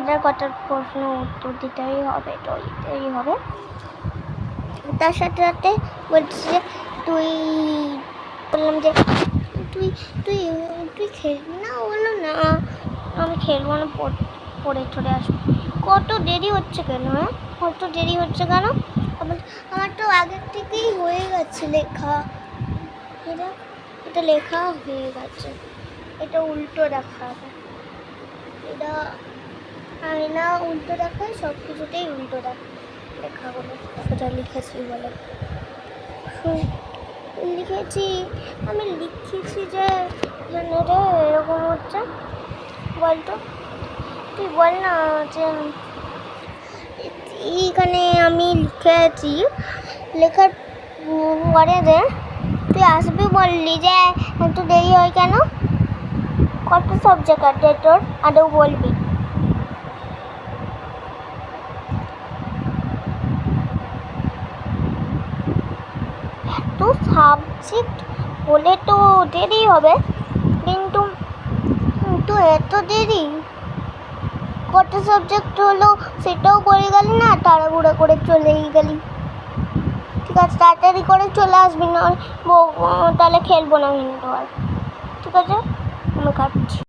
তোমাদের কটার প্রশ্ন উত্তর দিতেই হবে, তো দিতেই হবে। তার সাথে সাথে বলছি যে বললাম যে তুই তুই তুই খেলবি না? বললো না আমি খেলবো না, পড়ে চলে আসবো। কত দেরি হচ্ছে কেন? কত দেরি হচ্ছে কেন? আমার তো আগের থেকেই হয়ে গেছে লেখা। এটা লেখা হয়ে গেছে, এটা উল্টো দেখাবে, এটা আয়না উল্টো দেখায়, সব কিছুতেই উল্টো দেখায় লেখাগুলো। ওটা লিখেছি বলে লিখেছি, আমি লিখেছি যে রে এরকম হচ্ছে। বলতো তুই বল না যে এইখানে আমি লিখেছি, লেখার পরে যে তুই আসবি বললি যে এত দেরি হয় কেন? কত সাবজেক্ট আছে তোর আদৌ বলবি? এত সাবজেক্ট বলে তো দেরি হবে, কিন্তু এত দেরি কত সাবজেক্ট হলো সেটাও বলে গেলি না, তাড়াহুড়ো করে চলেই গেলি। ঠিক আছে, তাড়াতাড়ি করে চলে আসবি, না তাহলে খেলবো না কিন্তু আর। ঠিক আছে, আমি কাটছি।